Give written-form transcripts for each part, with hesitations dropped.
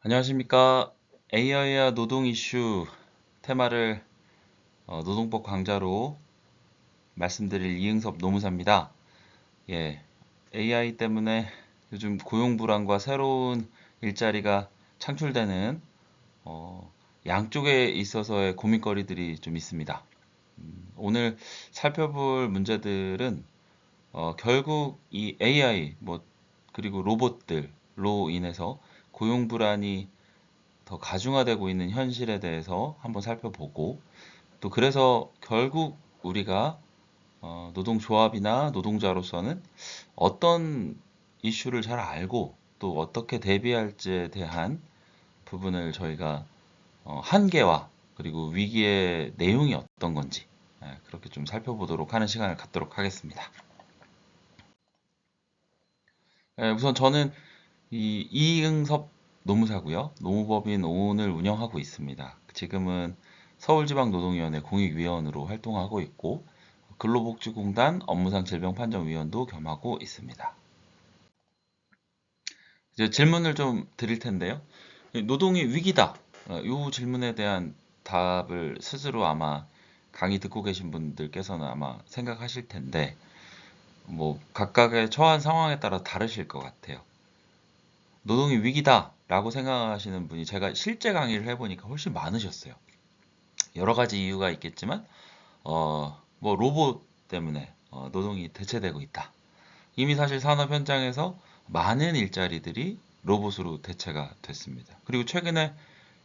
안녕하십니까. AI와 노동 이슈 테마를 노동법 강좌로 말씀드릴 이응섭 노무사입니다. 예, AI 때문에 요즘 고용 불안과 새로운 일자리가 창출되는 양쪽에 있어서의 고민거리들이 좀 있습니다. 오늘 살펴볼 문제들은 결국 이 AI 그리고 로봇들로 인해서 고용 불안이 더 가중화되고 있는 현실에 대해서 한번 살펴보고, 또 그래서 결국 우리가 노동조합이나 노동자로서는 어떤 이슈를 잘 알고 또 어떻게 대비할지에 대한 부분을 저희가 한계와 그리고 위기의 내용이 어떤 건지 그렇게 좀 살펴보도록 하는 시간을 갖도록 하겠습니다. 우선 저는 이응섭 노무사고요. 노무법인 오은을 운영하고 있습니다. 지금은 서울지방노동위원회 공익위원으로 활동하고 있고, 근로복지공단 업무상 질병판정위원도 겸하고 있습니다. 이제 질문을 좀 드릴 텐데요. 노동이 위기다. 이 질문에 대한 답을 스스로 아마 강의 듣고 계신 분들께서는 아마 생각하실 텐데, 각각의 처한 상황에 따라 다르실 것 같아요. 노동이 위기다 라고 생각하시는 분이 제가 실제 강의를 해보니까 훨씬 많으셨어요. 여러 가지 이유가 있겠지만 로봇 때문에 노동이 대체되고 있다. 이미 사실 산업 현장에서 많은 일자리들이 로봇으로 대체가 됐습니다. 그리고 최근에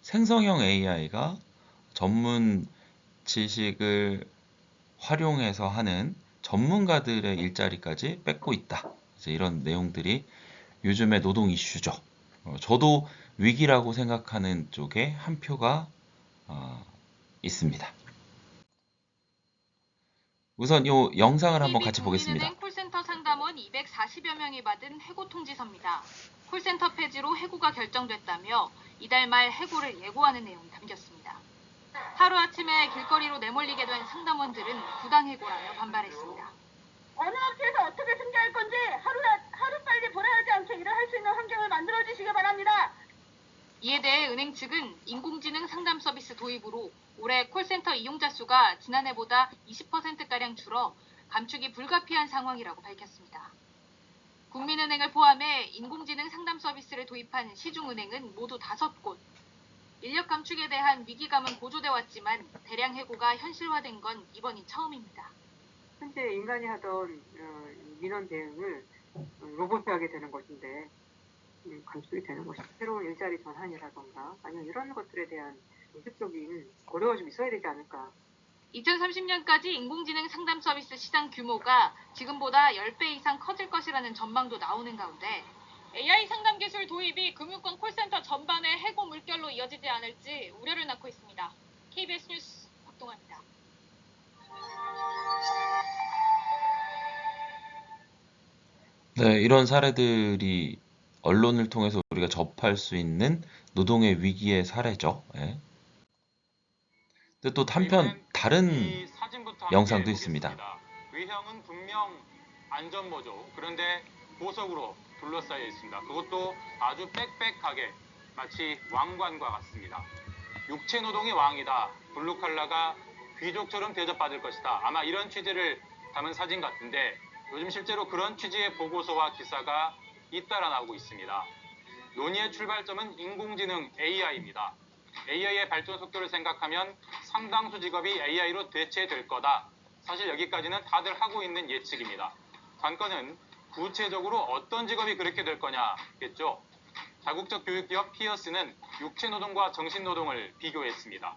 생성형 AI가 전문 지식을 활용해서 하는 전문가들의 일자리까지 뺏고 있다. 이제 이런 내용들이 요즘의 노동 이슈죠. 저도 위기라고 생각하는 쪽에 한 표가 있습니다. 우선 이 영상을 한번 같이 보겠습니다. KB국민은행 콜센터 상담원 240여 명이 받은 해고 통지서입니다. 콜센터 폐지로 해고가 결정됐다며 이달 말 해고를 예고하는 내용이 담겼습니다. 하루아침에 길거리로 내몰리게 된 상담원들은 부당해고라며 반발했습니다. 어느 업체에서 어떻게 승계할 건지 하루빨리 보내하지 않게 일을 할 수 있는 환경을 만들어주시기 바랍니다. 이에 대해 은행 측은 인공지능 상담 서비스 도입으로 올해 콜센터 이용자 수가 지난해보다 20%가량 줄어 감축이 불가피한 상황이라고 밝혔습니다. 국민은행을 포함해 인공지능 상담 서비스를 도입한 시중은행은 모두 5곳. 인력 감축에 대한 위기감은 고조돼 왔지만 대량 해고가 현실화된 건 이번이 처음입니다. 현재 인간이 하던 민원 대응을 로봇이 하게 되는 것인데 감축이 되는 것이 새로운 일자리 전환이라던가 아니면 이런 것들에 대한 정책적인 고려가 좀 있어야 되지 않을까. 2030년까지 인공지능 상담 서비스 시장 규모가 지금보다 10배 이상 커질 것이라는 전망도 나오는 가운데 AI 상담 기술 도입이 금융권 콜센터 전반의 해고 물결로 이어지지 않을지 우려를 낳고 있습니다. KBS 뉴스 박동아입니다. 네, 이런 사례들이 언론을 통해서 우리가 접할 수 있는 노동의 위기의 사례죠. 예. 근데 또 한편 다른 영상도 있습니다. 외형은 분명 안전모죠. 그런데 보석으로 둘러싸여 있습니다. 그것도 아주 빽빽하게 마치 왕관과 같습니다. 육체 노동이 왕이다. 블루칼라가 귀족처럼 대접받을 것이다. 아마 이런 취지를 담은 사진 같은데 요즘 실제로 그런 취지의 보고서와 기사가 잇따라 나오고 있습니다. 논의의 출발점은 인공지능 AI입니다. AI의 발전 속도를 생각하면 상당수 직업이 AI로 대체될 거다. 사실 여기까지는 다들 하고 있는 예측입니다. 관건은 구체적으로 어떤 직업이 그렇게 될 거냐겠죠. 자국적 교육기업 피어스는 육체노동과 정신노동을 비교했습니다.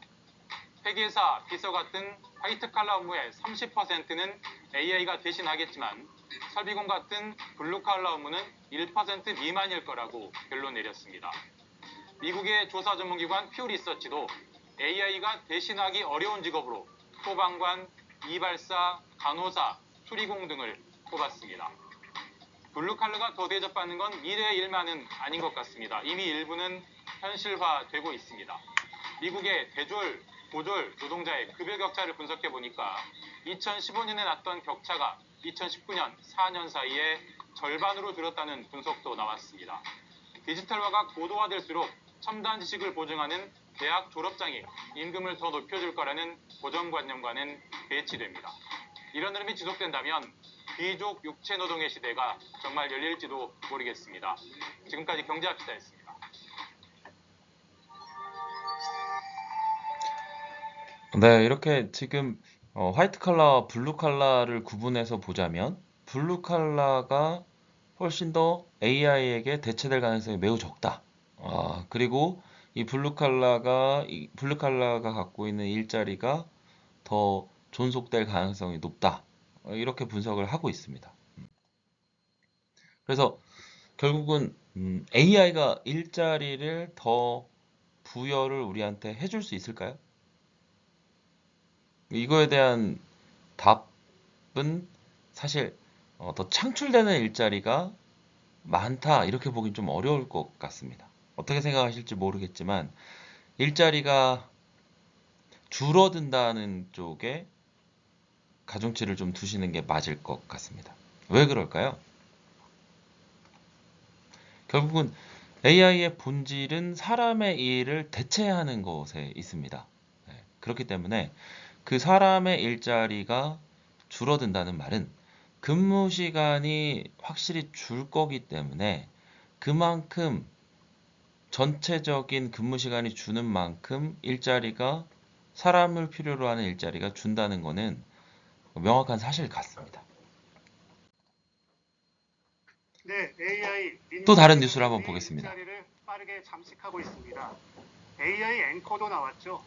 회계사, 비서 같은 화이트칼라 업무의 30%는 AI가 대신하겠지만 설비공 같은 블루칼라 업무는 1% 미만일 거라고 결론 내렸습니다. 미국의 조사 전문기관 퓨 리서치도 AI가 대신하기 어려운 직업으로 소방관, 이발사, 간호사, 수리공 등을 꼽았습니다. 블루칼라가 더 대접받는 건 미래의 일만은 아닌 것 같습니다. 이미 일부는 현실화되고 있습니다. 미국의 대졸, 고졸 노동자의 급여 격차를 분석해 보니까 2015년에 났던 격차가 2019년 4년 사이에 절반으로 줄었다는 분석도 나왔습니다. 디지털화가 고도화될수록 첨단 지식을 보증하는 대학 졸업장이 임금을 더 높여줄 거라는 고정관념과는 배치됩니다. 이런 흐름이 지속된다면 귀족 육체 노동의 시대가 정말 열릴지도 모르겠습니다. 지금까지 경제합시다였습니다. 네, 이렇게 지금 화이트 칼라와 블루 칼라를 구분해서 보자면 블루 칼라가 훨씬 더 AI에게 대체될 가능성이 매우 적다. 그리고 이 블루 칼라가 갖고 있는 일자리가 더 존속될 가능성이 높다. 이렇게 분석을 하고 있습니다. 그래서 결국은 AI가 일자리를 더 부여를 우리한테 해줄 수 있을까요? 이거에 대한 답은 사실 더 창출되는 일자리가 많다 이렇게 보긴 좀 어려울 것 같습니다. 어떻게 생각하실지 모르겠지만 일자리가 줄어든다는 쪽에 가중치를 좀 두시는 게 맞을 것 같습니다. 왜 그럴까요? 결국은 AI의 본질은 사람의 일을 대체하는 것에 있습니다. 그렇기 때문에 그 사람의 일자리가 줄어든다는 말은 근무 시간이 확실히 줄 거기 때문에 그만큼 전체적인 근무 시간이 주는 만큼 일자리가 사람을 필요로 하는 일자리가 준다는 것은 명확한 사실 같습니다. 네, AI 또 다른 뉴스를 한번 보겠습니다. 일자리를 빠르게 잠식하고 있습니다. AI 앵커도 나왔죠.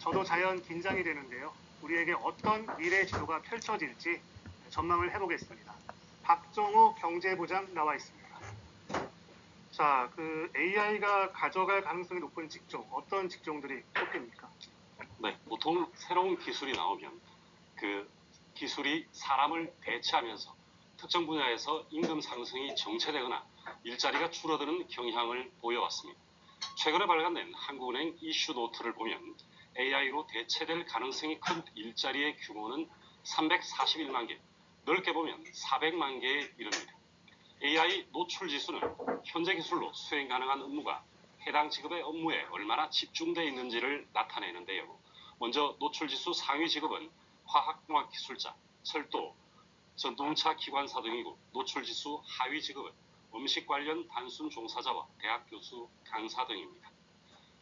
저도 자연 긴장이 되는데요. 우리에게 어떤 미래 지도가 펼쳐질지 전망을 해보겠습니다. 박정우 경제부장 나와 있습니다. 자, 그 AI가 가져갈 가능성이 높은 직종, 어떤 직종들이 꼽힙니까? 네, 보통 새로운 기술이 나오면 그 기술이 사람을 대체하면서 특정 분야에서 임금 상승이 정체되거나 일자리가 줄어드는 경향을 보여왔습니다. 최근에 발간된 한국은행 이슈 노트를 보면 AI로 대체될 가능성이 큰 일자리의 규모는 341만 개, 넓게 보면 400만 개에 이릅니다. AI 노출 지수는 현재 기술로 수행 가능한 업무가 해당 직업의 업무에 얼마나 집중되어 있는지를 나타내는데요. 먼저 노출 지수 상위 직업은 화학공학기술자, 철도, 전동차 기관사 등이고 노출 지수 하위 직업은 음식 관련 단순 종사자와 대학 교수, 강사 등입니다.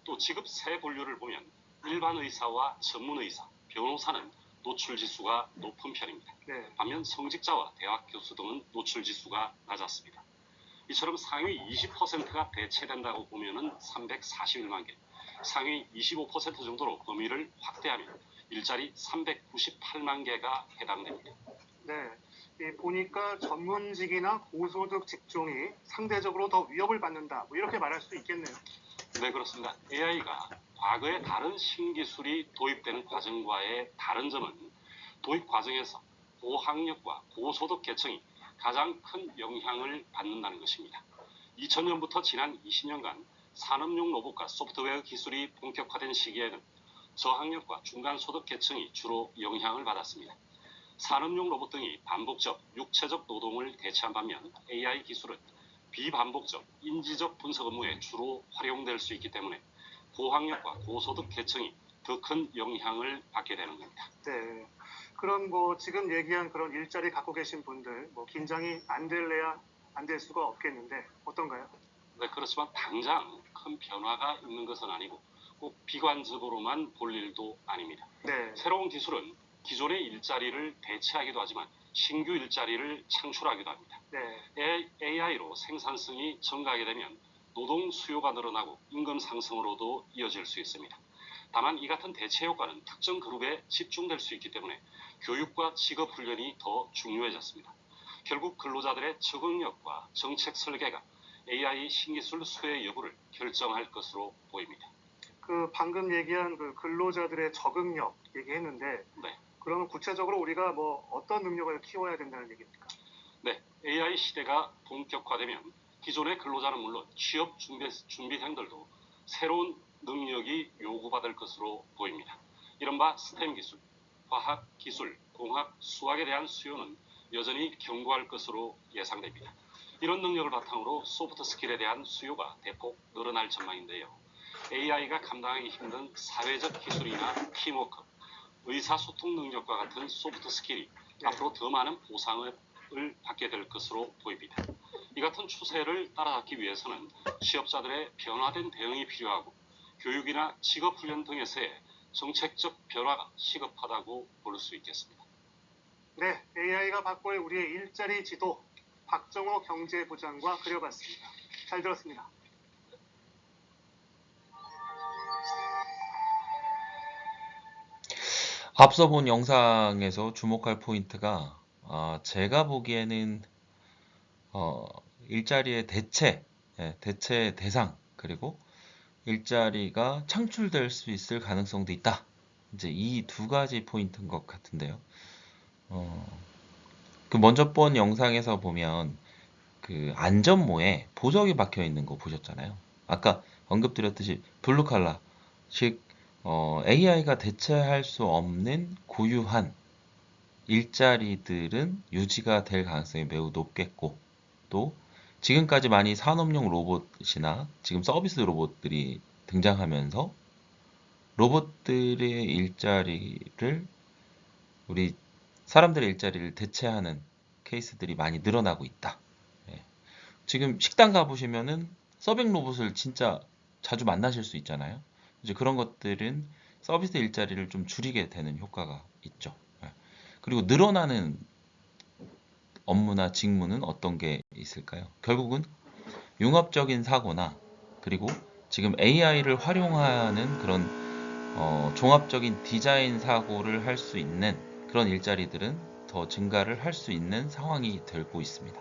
또 직업 세 분류를 보면 일반 의사와 전문 의사, 변호사는 노출 지수가 높은 편입니다. 네. 반면 성직자와 대학 교수 등은 노출 지수가 낮았습니다. 이처럼 상위 20%가 대체된다고 보면은 341만 개, 상위 25% 정도로 범위를 확대하면 일자리 398만 개가 해당됩니다. 네, 보니까 전문직이나 고소득 직종이 상대적으로 더 위협을 받는다. 뭐 이렇게 말할 수 있겠네요. 네, 그렇습니다. AI가 과거의 다른 신기술이 도입되는 과정과의 다른 점은 도입 과정에서 고학력과 고소득 계층이 가장 큰 영향을 받는다는 것입니다. 2000년부터 지난 20년간 산업용 로봇과 소프트웨어 기술이 본격화된 시기에는 저학력과 중간소득 계층이 주로 영향을 받았습니다. 산업용 로봇 등이 반복적, 육체적 노동을 대체한 반면 AI 기술은 비반복적, 인지적 분석 업무에 주로 활용될 수 있기 때문에 고학력과 고소득 계층이 더 큰 영향을 받게 되는 겁니다. 네. 그럼 뭐 지금 얘기한 그런 일자리 갖고 계신 분들 뭐 긴장이 안 될래야 안 될 수가 없겠는데 어떤가요? 네, 그렇지만 당장 큰 변화가 있는 것은 아니고 꼭 비관적으로만 볼 일도 아닙니다. 네. 새로운 기술은 기존의 일자리를 대체하기도 하지만 신규 일자리를 창출하기도 합니다. 네. AI로 생산성이 증가하게 되면 노동 수요가 늘어나고 임금 상승으로도 이어질 수 있습니다. 다만 이 같은 대체 효과는 특정 그룹에 집중될 수 있기 때문에 교육과 직업 훈련이 더 중요해졌습니다. 결국 근로자들의 적응력과 정책 설계가 AI 신기술 수혜 여부를 결정할 것으로 보입니다. 그 방금 얘기한 그 근로자들의 적응력 얘기했는데 네. 그러면 구체적으로 우리가 뭐 어떤 능력을 키워야 된다는 얘기입니까? 네, AI 시대가 본격화되면 기존의 근로자는 물론 취업 준비생들도 새로운 능력이 요구받을 것으로 보입니다. 이른바 스템 기술, 화학, 기술, 공학, 수학에 대한 수요는 여전히 견고할 것으로 예상됩니다. 이런 능력을 바탕으로 소프트 스킬에 대한 수요가 대폭 늘어날 전망인데요. AI가 감당하기 힘든 사회적 기술이나 팀워크, 의사소통 능력과 같은 소프트 스킬이 앞으로 더 많은 보상을 받게 될 것으로 보입니다. 이 같은 추세를 따라잡기 위해서는 취업자들의 변화된 대응이 필요하고 교육이나 직업훈련 등에서의 정책적 변화가 시급하다고 볼 수 있겠습니다. 네, AI가 바꿀 우리의 일자리 지도 박정호 경제부장과 그려봤습니다. 잘 들었습니다. 앞서 본 영상에서 주목할 포인트가 제가 보기에는 일자리의 대체 대상 그리고 일자리가 창출될 수 있을 가능성도 있다. 이제 이 두 가지 포인트인 것 같은데요. 그 먼저 본 영상에서 보면 그 안전모에 보석이 박혀 있는 거 보셨잖아요. 아까 언급드렸듯이 블루칼라, 즉 AI가 대체할 수 없는 고유한 일자리들은 유지가 될 가능성이 매우 높겠고, 또 지금까지 많이 산업용 로봇이나 지금 서비스 로봇들이 등장하면서 로봇들의 일자리를 우리 사람들의 일자리를 대체하는 케이스들이 많이 늘어나고 있다. 지금 식당 가보시면은 서빙 로봇을 진짜 자주 만나실 수 있잖아요. 이제 그런 것들은 서비스 일자리를 좀 줄이게 되는 효과가 있죠. 그리고 늘어나는 업무나 직무는 어떤 게 있을까요? 결국은 융합적인 사고나 그리고 지금 AI를 활용하는 그런 종합적인 디자인 사고를 할 수 있는 그런 일자리들은 더 증가를 할 수 있는 상황이 되고 있습니다.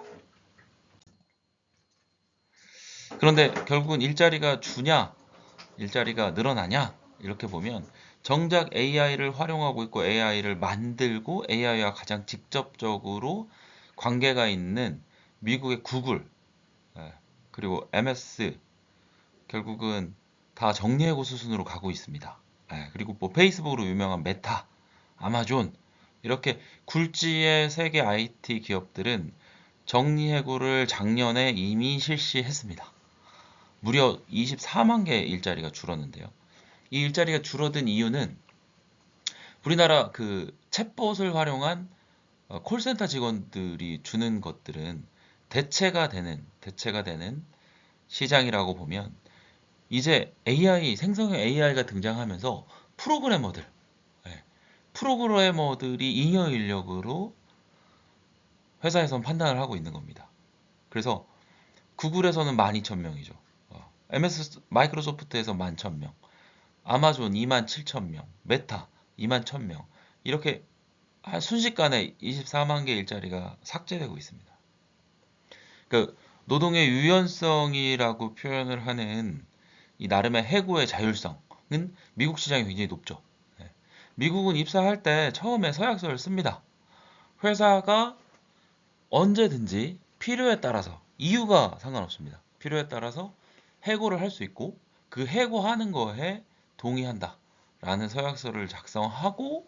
그런데 결국은 일자리가 주냐, 일자리가 늘어나냐 이렇게 보면 정작 AI를 활용하고 있고 AI를 만들고 AI와 가장 직접적으로 관계가 있는 미국의 구글 그리고 MS 결국은 다 정리해고 수순으로 가고 있습니다. 그리고 뭐 페이스북으로 유명한 메타, 아마존 이렇게 굴지의 세계 IT 기업들은 정리해고를 작년에 이미 실시했습니다. 무려 24만 개의 일자리가 줄었는데요. 이 일자리가 줄어든 이유는 우리나라 그 챗봇을 활용한 콜센터 직원들이 주는 것들은 대체가 되는 시장이라고 보면 이제 AI 생성형 AI가 등장하면서 프로그래머들이 잉여 인력으로 회사에선 판단을 하고 있는 겁니다. 그래서 구글에서는 12,000명이죠. MS 마이크로소프트에서 11,000명, 아마존 27,000명, 메타 21,000명 이렇게 순식간에 24만 개 일자리가 삭제되고 있습니다. 그러니까 노동의 유연성이라고 표현을 하는 이 나름의 해고의 자율성은 미국 시장이 굉장히 높죠. 미국은 입사할 때 처음에 서약서를 씁니다. 회사가 언제든지 필요에 따라서 이유가 상관없습니다. 필요에 따라서 해고를 할 수 있고 그 해고하는 거에 동의한다 라는 서약서를 작성하고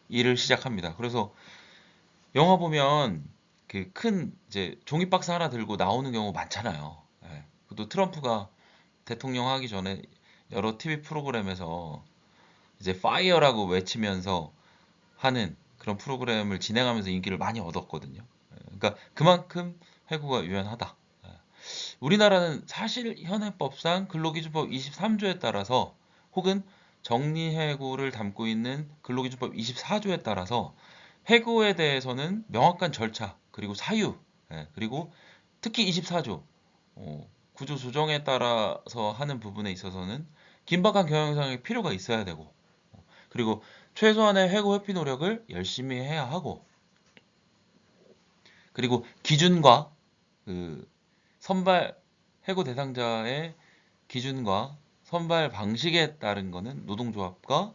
일을 시작합니다. 그래서 영화 보면 그 큰 이제 종이박스 하나 들고 나오는 경우 많잖아요. 또 트럼프가 대통령 하기 전에 여러 TV 프로그램에서 이제 파이어라고 외치면서 하는 그런 프로그램을 진행하면서 인기를 많이 얻었거든요. 그러니까 그만큼 해고가 유연하다. 우리나라는 사실 현행법상 근로기준법 23조에 따라서 혹은 정리해고를 담고 있는 근로기준법 24조에 따라서 해고에 대해서는 명확한 절차 그리고 사유 그리고 특히 24조 구조 조정에 따라서 하는 부분에 있어서는 긴박한 경영상의 필요가 있어야 되고 그리고 최소한의 해고 회피 노력을 열심히 해야 하고 그리고 기준과 그 선발 해고 대상자의 기준과 선발 방식에 따른 거는 노동조합과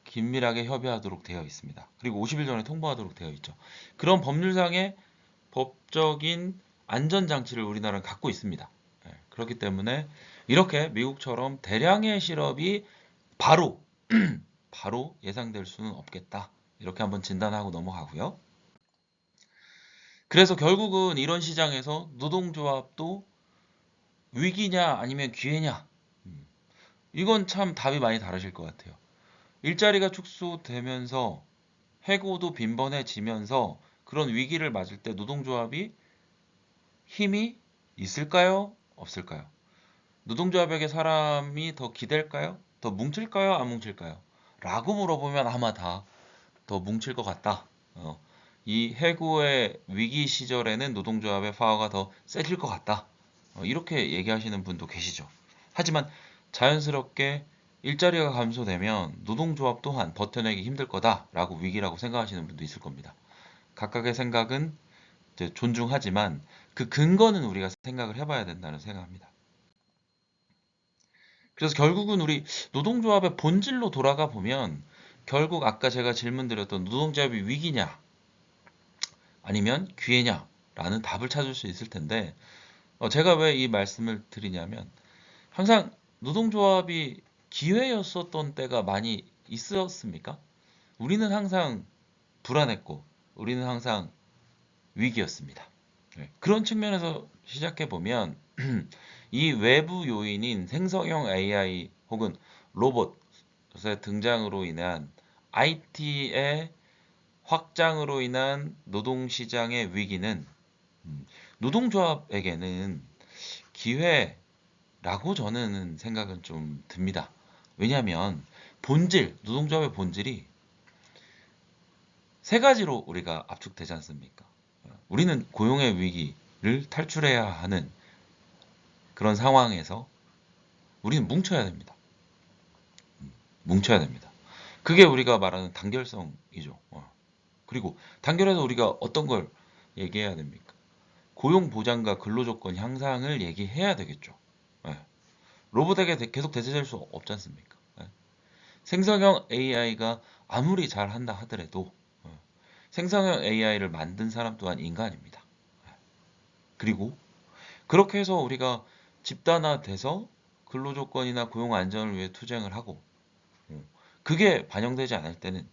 긴밀하게 협의하도록 되어 있습니다. 그리고 50일 전에 통보하도록 되어 있죠. 그런 법률상의 법적인 안전장치를 우리나라는 갖고 있습니다. 그렇기 때문에 이렇게 미국처럼 대량의 실업이 바로 예상될 수는 없겠다. 이렇게 한번 진단하고 넘어가고요. 그래서 결국은 이런 시장에서 노동조합도 위기냐 아니면 기회냐, 이건 참 답이 많이 다르실 것 같아요. 일자리가 축소되면서 해고도 빈번해지면서 그런 위기를 맞을 때 노동조합이 힘이 있을까요? 없을까요? 노동조합에게 사람이 더 기댈까요? 더 뭉칠까요? 안 뭉칠까요? 라고 물어보면 아마 다 더 뭉칠 것 같다. 이 해고의 위기 시절에는 노동조합의 파워가 더 세질 것 같다. 이렇게 얘기하시는 분도 계시죠. 하지만 자연스럽게 일자리가 감소되면 노동조합 또한 버텨내기 힘들 거다라고 위기라고 생각하시는 분도 있을 겁니다. 각각의 생각은 이제 존중하지만 그 근거는 우리가 생각을 해봐야 된다는 생각합니다. 그래서 결국은 우리 노동조합의 본질로 돌아가 보면 결국 아까 제가 질문 드렸던 노동조합이 위기냐 아니면 기회냐 라는 답을 찾을 수 있을 텐데, 제가 왜 이 말씀을 드리냐면 항상 노동조합이 기회였었던 때가 많이 있었습니까? 우리는 항상 불안했고 우리는 항상 위기였습니다. 그런 측면에서 시작해 보면 이 외부 요인인 생성형 AI 혹은 로봇의 등장으로 인한 IT의 확장으로 인한 노동시장의 위기는 노동조합에게는 기회라고 저는 생각은 좀 듭니다. 왜냐하면 노동조합의 본질이 세 가지로 우리가 압축되지 않습니까? 우리는 고용의 위기를 탈출해야 하는 그런 상황에서 우리는 뭉쳐야 됩니다. 뭉쳐야 됩니다. 그게 우리가 말하는 단결성이죠. 그리고 단결해서 우리가 어떤 걸 얘기해야 됩니까? 고용 보장과 근로조건 향상을 얘기해야 되겠죠. 로봇에게 계속 대체될 수 없지 않습니까? 생성형 AI가 아무리 잘한다 하더라도 생성형 AI를 만든 사람 또한 인간입니다. 그리고 그렇게 해서 우리가 집단화돼서 근로조건이나 고용 안전을 위해 투쟁을 하고 그게 반영되지 않을 때는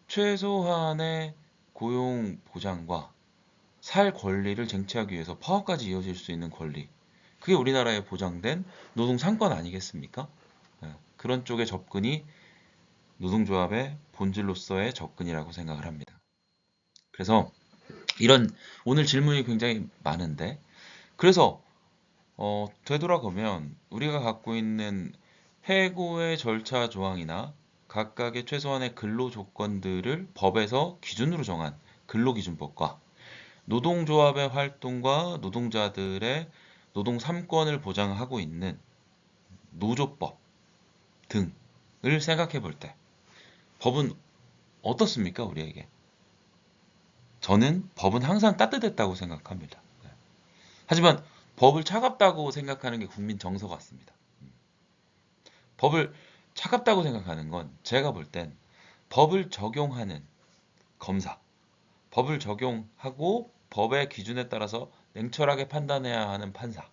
최소한의 고용 보장과 살 권리를 쟁취하기 위해서 파업까지 이어질 수 있는 권리, 그게 우리나라에 보장된 노동 3권 아니겠습니까? 그런 쪽의 접근이 노동조합의 본질로서의 접근이라고 생각을 합니다. 그래서 오늘 질문이 굉장히 많은데, 그래서 되돌아보면 우리가 갖고 있는 해고의 절차 조항이나 각각의 최소한의 근로 조건들을 법에서 기준으로 정한 근로기준법과 노동조합의 활동과 노동자들의 노동 3권을 보장하고 있는 노조법 등을 생각해 볼 때 법은 어떻습니까, 우리에게? 저는 법은 항상 따뜻했다고 생각합니다. 하지만 법을 차갑다고 생각하는 게 국민 정서 같습니다. 법을 차갑다고 생각하는 건 제가 볼 땐 법을 적용하는 검사, 법을 적용하고 법의 기준에 따라서 냉철하게 판단해야 하는 판사,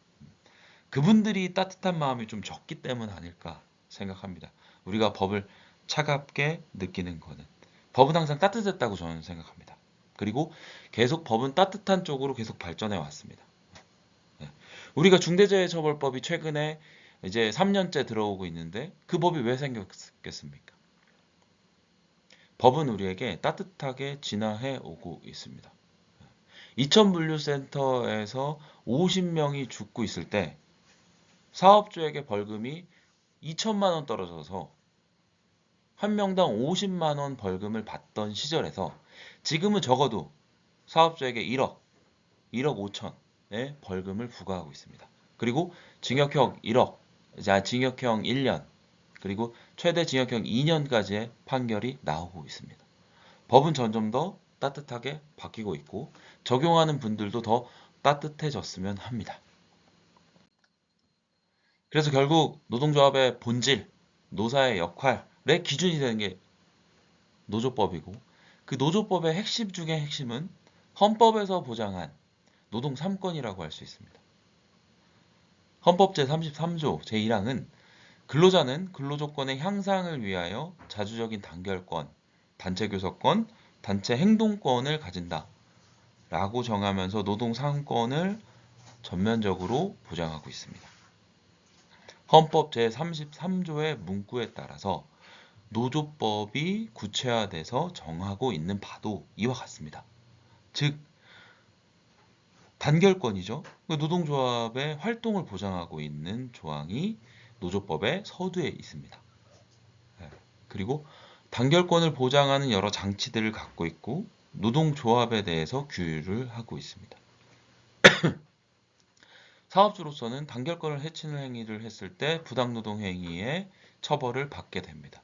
그분들이 따뜻한 마음이 좀 적기 때문 아닐까 생각합니다. 우리가 법을 차갑게 느끼는 거는 법은 항상 따뜻했다고 저는 생각합니다. 그리고 계속 법은 따뜻한 쪽으로 계속 발전해 왔습니다. 우리가 중대재해처벌법이 최근에 이제 3년째 들어오고 있는데 그 법이 왜 생겼겠습니까? 법은 우리에게 따뜻하게 진화해 오고 있습니다. 이천물류센터에서 50명이 죽고 있을 때 사업주에게 벌금이 2천만 원 떨어져서 한 명당 50만 원 벌금을 받던 시절에서 지금은 적어도 사업주에게 1억 5천의 벌금을 부과하고 있습니다. 그리고 징역형 1년, 그리고 최대 징역형 2년까지의 판결이 나오고 있습니다. 법은 점점 더 따뜻하게 바뀌고 있고 적용하는 분들도 더 따뜻해졌으면 합니다. 그래서 결국 노동조합의 본질, 노사의 역할의 기준이 되는 게 노조법이고, 그 노조법의 핵심 중에 핵심은 헌법에서 보장한 노동 3권이라고 할 수 있습니다. 헌법 제33조 제1항은 근로자는 근로조건의 향상을 위하여 자주적인 단결권, 단체교섭권, 단체 행동권을 가진다 라고 정하면서 노동 3권을 전면적으로 보장하고 있습니다. 헌법 제33조의 문구에 따라서 노조법이 구체화돼서 정하고 있는 바도 이와 같습니다. 즉 단결권이죠. 노동조합의 활동을 보장하고 있는 조항이 노조법의 서두에 있습니다. 그리고 단결권을 보장하는 여러 장치들을 갖고 있고 노동조합에 대해서 규율을 하고 있습니다. 사업주로서는 단결권을 해치는 행위를 했을 때 부당노동 행위의 처벌을 받게 됩니다.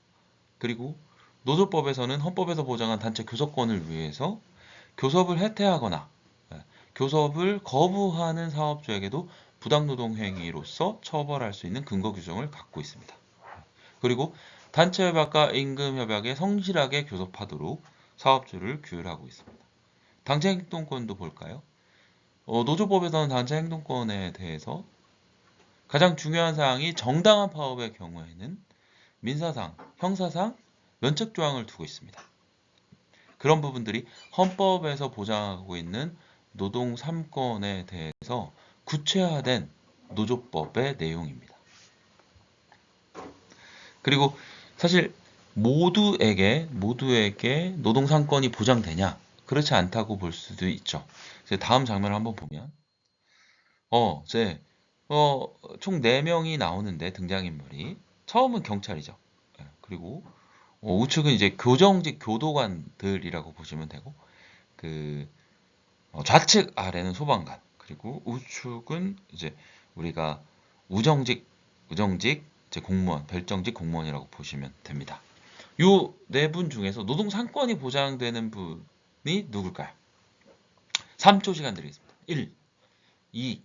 그리고 노조법에서는 헌법에서 보장한 단체 교섭권을 위해서 교섭을 해태하거나 교섭을 거부하는 사업주에게도 부당노동 행위로서 처벌할 수 있는 근거 규정을 갖고 있습니다. 그리고 단체협약과 임금협약에 성실하게 교섭하도록 사업주를 규율하고 있습니다. 단체 행동권도 볼까요? 노조법에서는 단체 행동권에 대해서 가장 중요한 사항이 정당한 파업의 경우에는 민사상, 형사상, 면책 조항을 두고 있습니다. 그런 부분들이 헌법에서 보장하고 있는 노동 3권에 대해서 구체화된 노조법의 내용입니다. 그리고 사실 모두에게 노동 3권이 보장되냐? 그렇지 않다고 볼 수도 있죠. 다음 장면을 한번 보면 총 4명이 나오는데 등장인물이 처음은 경찰이죠. 그리고 우측은 이제 교정직 교도관들이라고 보시면 되고 좌측 아래는 소방관, 그리고 우측은 이제 우리가 우정직 이제 공무원, 별정직 공무원이라고 보시면 됩니다. 요 4분 중에서 노동 3권이 보장되는 분이 누굴까요? 3초 시간 드리겠습니다. 1, 2,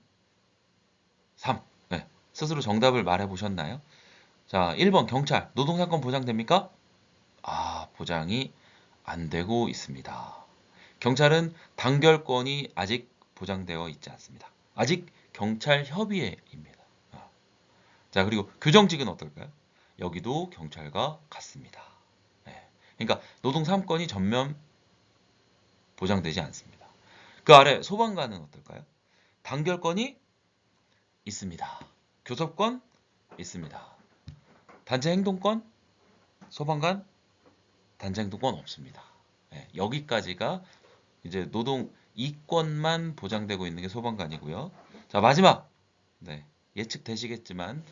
3. 네, 스스로 정답을 말해 보셨나요? 자, 1번 경찰. 노동 3권 보장됩니까? 보장이 안 되고 있습니다. 경찰은 단결권이 아직 보장되어 있지 않습니다. 아직 경찰 협의회입니다. 자, 그리고 교정직은 어떨까요? 여기도 경찰과 같습니다. 그러니까 노동 3권이 전면 보장되지 않습니다. 그 아래 소방관은 어떨까요? 단결권이 있습니다. 교섭권 있습니다. 단체 행동권, 소방관, 단체 행동권 없습니다. 여기까지가 이제 노동 2권만 보장되고 있는 게 소방관이고요. 자, 마지막 예측되시겠지만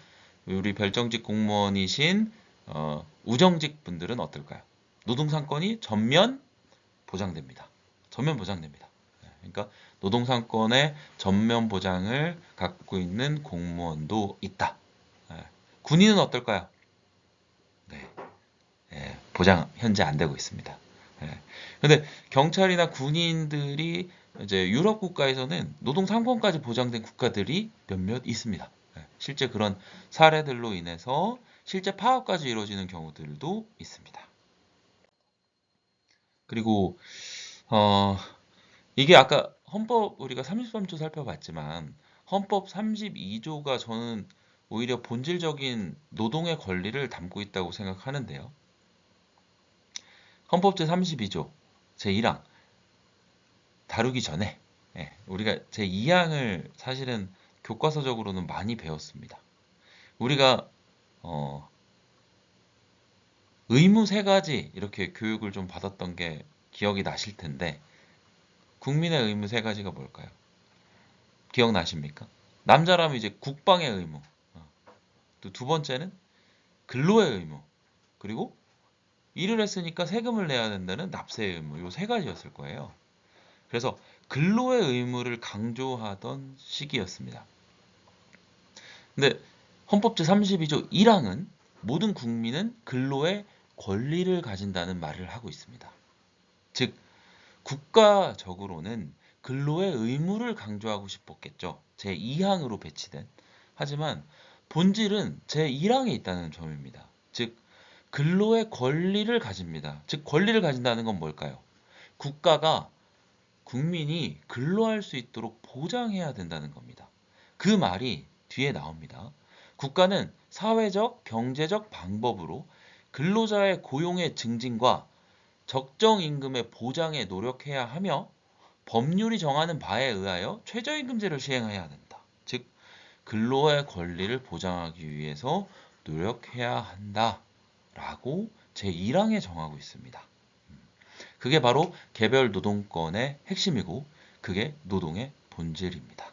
우리 별정직 공무원이신 우정직 분들은 어떨까요? 노동 3권이 전면 보장됩니다. 전면 보장됩니다. 그러니까 노동 3권의 전면 보장을 갖고 있는 공무원도 있다. 군인은 어떨까요? 보장 현재 안 되고 있습니다. 근데 경찰이나 군인들이 이제 유럽 국가에서는 노동 3권까지 보장된 국가들이 몇몇 있습니다. 실제 그런 사례들로 인해서 실제 파업까지 이루어지는 경우들도 있습니다. 그리고 이게 아까 헌법 우리가 33조 살펴봤지만 헌법 32조가 저는 오히려 본질적인 노동의 권리를 담고 있다고 생각하는데요. 헌법 제32조 제1항 다루기 전에 우리가 제2항을 사실은 교과서적으로는 많이 배웠습니다. 우리가 의무 3가지 이렇게 교육을 좀 받았던 게 기억이 나실 텐데 국민의 의무 3가지가 뭘까요? 기억나십니까? 남자라면 이제 국방의 의무, 또 2번째는 근로의 의무, 그리고 일을 했으니까 세금을 내야 된다는 납세의 의무, 요 3가지였을 거예요. 그래서 근로의 의무를 강조하던 시기였습니다. 근데 헌법 제32조 1항은 모든 국민은 근로의 권리를 가진다는 말을 하고 있습니다. 즉 국가적으로는 근로의 의무를 강조하고 싶었겠죠. 제2항으로 배치된. 하지만 본질은 제1항에 있다는 점입니다. 즉 근로의 권리를 가집니다. 즉 권리를 가진다는 건 뭘까요? 국가가 국민이 근로할 수 있도록 보장해야 된다는 겁니다. 그 말이 뒤에 나옵니다. 국가는 사회적, 경제적 방법으로 근로자의 고용의 증진과 적정 임금의 보장에 노력해야 하며 법률이 정하는 바에 의하여 최저임금제를 시행해야 된다. 즉 근로의 권리를 보장하기 위해서 노력해야 한다라고 제1항에 정하고 있습니다. 그게 바로 개별 노동권의 핵심이고 그게 노동의 본질입니다.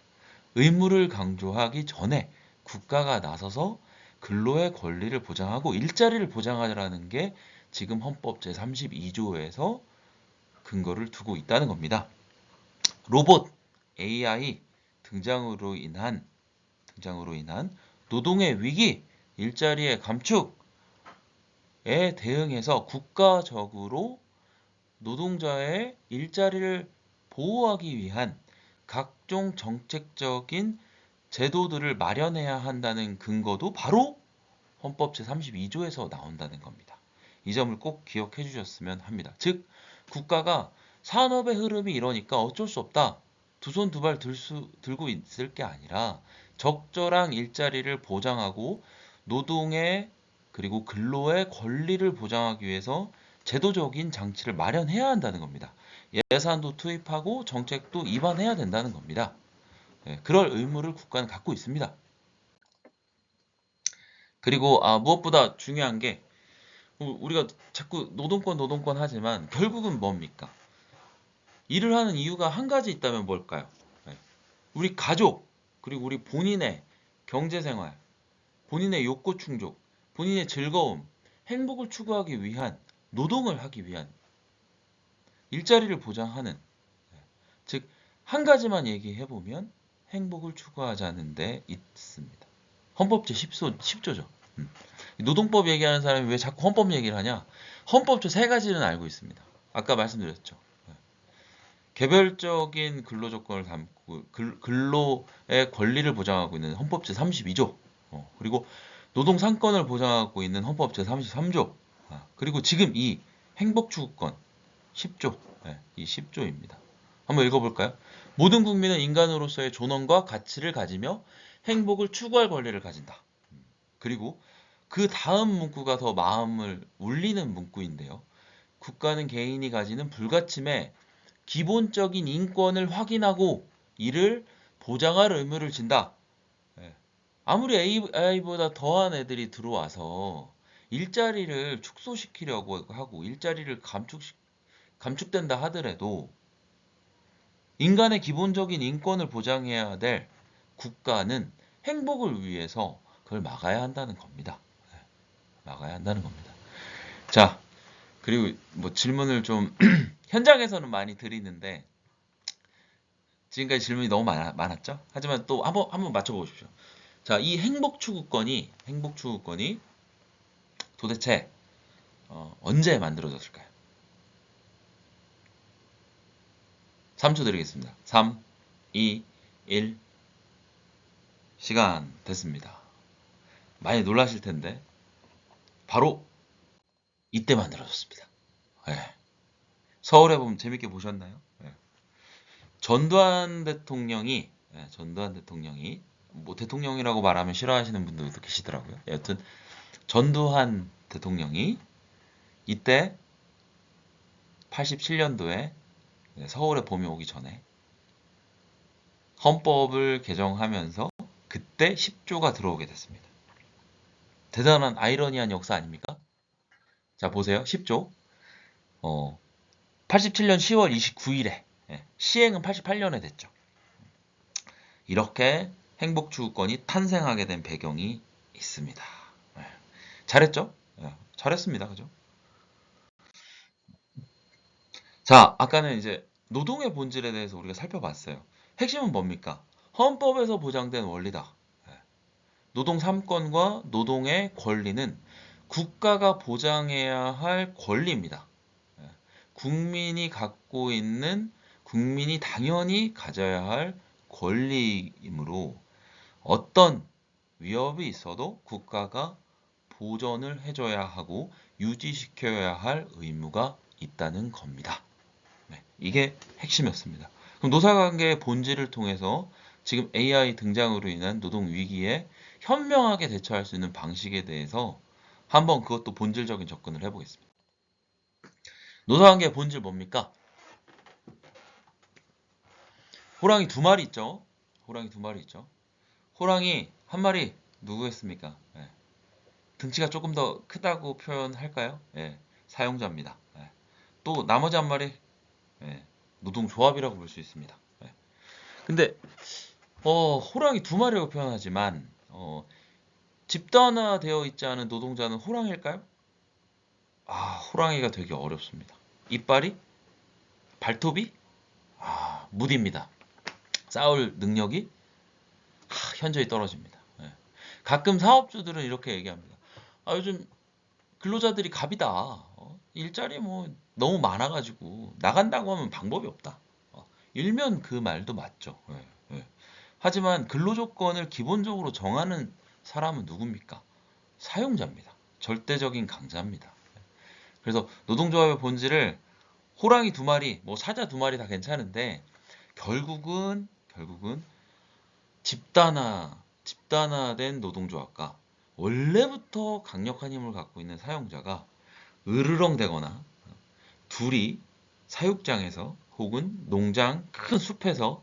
의무를 강조하기 전에 국가가 나서서 근로의 권리를 보장하고 일자리를 보장하라는 게 지금 헌법 제32조에서 근거를 두고 있다는 겁니다. 로봇, AI 등장으로 인한 노동의 위기, 일자리의 감축에 대응해서 국가적으로 노동자의 일자리를 보호하기 위한 각종 정책적인 제도들을 마련해야 한다는 근거도 바로 헌법 제32조에서 나온다는 겁니다. 이 점을 꼭 기억해 주셨으면 합니다. 즉 국가가 산업의 흐름이 이러니까 어쩔 수 없다. 두 손 두 발 들고 있을 게 아니라 적절한 일자리를 보장하고 노동의 그리고 근로의 권리를 보장하기 위해서 제도적인 장치를 마련해야 한다는 겁니다. 예산도 투입하고 정책도 입안해야 된다는 겁니다. 그럴 의무를 국가는 갖고 있습니다. 그리고 무엇보다 중요한 게 우리가 자꾸 노동권 하지만 결국은 뭡니까? 일을 하는 이유가 한 가지 있다면 뭘까요? 우리 가족, 그리고 우리 본인의 경제생활, 본인의 욕구 충족, 본인의 즐거움, 행복을 추구하기 위한 노동을 하기 위한 일자리를 보장하는 즉 한 가지만 얘기해보면 행복을 추구하자는 데 있습니다. 헌법 제10조죠. 노동법 얘기하는 사람이 왜 자꾸 헌법 얘기를 하냐? 헌법조 3가지는 알고 있습니다. 아까 말씀드렸죠. 개별적인 근로조건을 담고 근로의 권리를 보장하고 있는 헌법 제32조 그리고 노동상권을 보장하고 있는 헌법 제33조 그리고 지금 이 행복추구권 10조 이 10조입니다. 한번 읽어볼까요? 모든 국민은 인간으로서의 존엄과 가치를 가지며 행복을 추구할 권리를 가진다. 그리고 그 다음 문구가 더 마음을 울리는 문구인데요. 국가는 개인이 가지는 불가침의 기본적인 인권을 확인하고 이를 보장할 의무를 진다. 아무리 AI보다 더한 애들이 들어와서 일자리를 축소시키려고 하고 일자리를 감축된다 하더라도 인간의 기본적인 인권을 보장해야 될 국가는 행복을 위해서 그걸 막아야 한다는 겁니다. 막아야 한다는 겁니다. 자, 그리고 뭐 질문을 좀 현장에서는 많이 드리는데 지금까지 질문이 너무 많았죠? 하지만 또 한번 맞춰보십시오. 자, 이 행복추구권이 도대체 언제 만들어졌을까요? 3초 드리겠습니다. 3, 2, 1 시간 됐습니다. 많이 놀라실 텐데 바로 이때 만들어졌습니다. 서울에 보면 재밌게 보셨나요? 전두환 대통령이 뭐 대통령이라고 말하면 싫어하시는 분들도 계시더라고요. 여튼 전두환 대통령이 이때 87년도에 서울에 봄이 오기 전에 헌법을 개정하면서 그때 10조가 들어오게 됐습니다. 대단한 아이러니한 역사 아닙니까? 자, 보세요. 10조. 87년 10월 29일에 시행은 88년에 됐죠. 이렇게 행복추구권이 탄생하게 된 배경이 있습니다. 잘했죠? 잘했습니다. 그죠? 자, 아까는 이제 노동의 본질에 대해서 우리가 살펴봤어요. 핵심은 뭡니까? 헌법에서 보장된 원리다. 노동 3권과 노동의 권리는 국가가 보장해야 할 권리입니다. 국민이 갖고 있는, 국민이 당연히 가져야 할 권리이므로 어떤 위협이 있어도 국가가 보전을 해줘야 하고 유지시켜야 할 의무가 있다는 겁니다. 이게 핵심이었습니다. 그럼 노사관계의 본질을 통해서 지금 AI 등장으로 인한 노동 위기에 현명하게 대처할 수 있는 방식에 대해서 한번 그것도 본질적인 접근을 해보겠습니다. 노사관계의 본질 뭡니까? 호랑이 두 마리 있죠. 호랑이 두 마리 있죠. 호랑이 한 마리 누구였습니까? 예. 등치가 조금 더 크다고 표현할까요? 예. 사용자입니다. 예. 또 나머지 한 마리 예. 노동조합이라고 볼 수 있습니다. 예. 근데 호랑이 두 마리라고 표현하지만 집단화되어 있지 않은 노동자는 호랑이일까요? 호랑이가 되게 어렵습니다. 이빨이? 발톱이? 무디입니다. 싸울 능력이 현저히 떨어집니다. 예. 가끔 사업주들은 이렇게 얘기합니다. 요즘 근로자들이 갑이다. 일자리 뭐 너무 많아가지고 나간다고 하면 방법이 없다. 일면 그 말도 맞죠. 예, 예. 하지만 근로조건을 기본적으로 정하는 사람은 누굽니까? 사용자입니다. 절대적인 강자입니다. 그래서 노동조합의 본질을 호랑이 두 마리, 뭐 사자 두 마리 다 괜찮은데 결국은 집단화된 노동조합과 원래부터 강력한 힘을 갖고 있는 사용자가 으르렁대거나 둘이 사육장에서 혹은 농장 큰 숲에서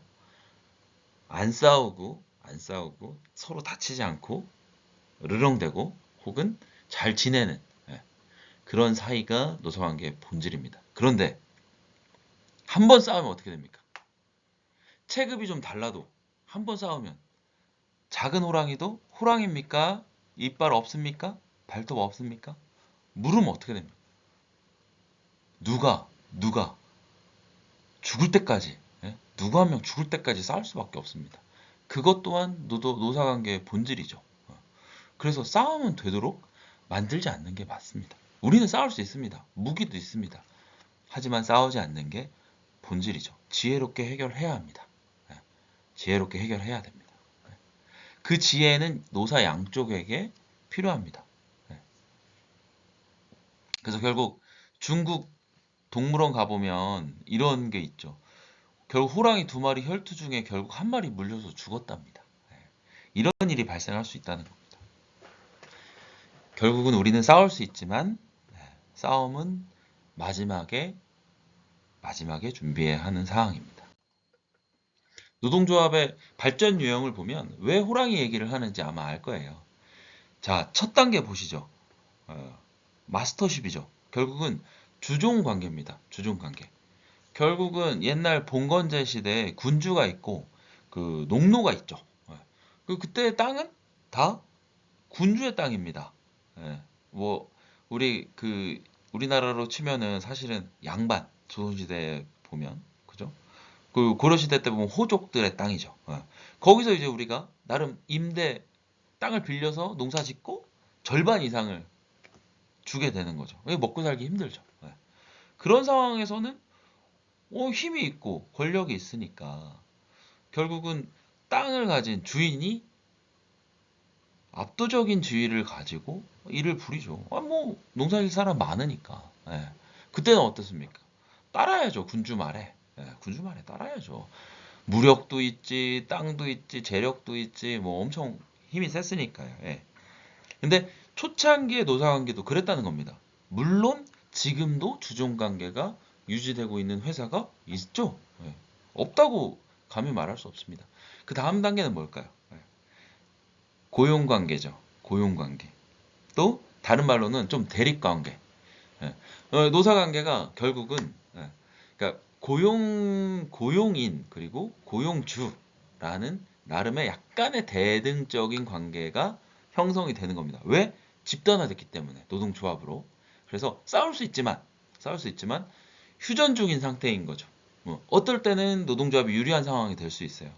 안 싸우고 서로 다치지 않고 으르렁대고 혹은 잘 지내는 그런 사이가 노사관계의 본질입니다. 그런데 한 번 싸우면 어떻게 됩니까? 체급이 좀 달라도 한 번 싸우면 작은 호랑이도 호랑이입니까? 이빨 없습니까? 발톱 없습니까? 물으면 어떻게 됩니까? 누가 죽을 때까지 누구 한 명 죽을 때까지 싸울 수밖에 없습니다. 그것 또한 노사관계의 본질이죠. 그래서 싸우면 되도록 만들지 않는 게 맞습니다. 우리는 싸울 수 있습니다. 무기도 있습니다. 하지만 싸우지 않는 게 본질이죠. 지혜롭게 해결해야 합니다. 지혜롭게 해결해야 됩니다. 그 지혜는 노사 양쪽에게 필요합니다. 그래서 결국 중국 동물원 가보면 이런 게 있죠. 결국 호랑이 두 마리 혈투 중에 결국 한 마리 물려서 죽었답니다. 이런 일이 발생할 수 있다는 겁니다. 결국은 우리는 싸울 수 있지만 싸움은 마지막에 준비해야 하는 상황입니다. 노동조합의 발전 유형을 보면 왜 호랑이 얘기를 하는지 아마 알 거예요. 자, 첫 단계 보시죠. 마스터십이죠. 결국은 주종 관계입니다. 주종 관계. 결국은 옛날 봉건제 시대에 군주가 있고 그 농노가 있죠. 그때 땅은 다 군주의 땅입니다. 뭐 우리나라로 치면은 사실은 양반 조선시대에 보면 그죠? 그 고려시대 때 보면 호족들의 땅이죠. 거기서 이제 우리가 나름 임대 땅을 빌려서 농사 짓고 절반 이상을 주게 되는 거죠. 먹고 살기 힘들죠. 그런 상황에서는 힘이 있고 권력이 있으니까 결국은 땅을 가진 주인이 압도적인 지위를 가지고 일을 부리죠. 뭐 농사질 사람 많으니까. 그때는 어떻습니까? 따라야죠. 군주 말에. 군주 말에 따라야죠. 무력도 있지, 땅도 있지, 재력도 있지, 뭐 엄청 힘이 셌으니까요. 근데 초창기의 노사관계도 그랬다는 겁니다. 물론 지금도 주종관계가 유지되고 있는 회사가 있죠. 없다고 감히 말할 수 없습니다. 그 다음 단계는 뭘까요? 고용관계죠. 고용관계. 또 다른 말로는 좀 대립관계. 노사관계가 결국은 그러니까 고용인 그리고 고용주라는 나름의 약간의 대등적인 관계가 형성이 되는 겁니다. 왜? 집단화됐기 때문에 노동조합으로. 그래서 싸울 수 있지만 휴전 중인 상태인 거죠. 어떨 때는 노동조합이 유리한 상황이 될 수 있어요.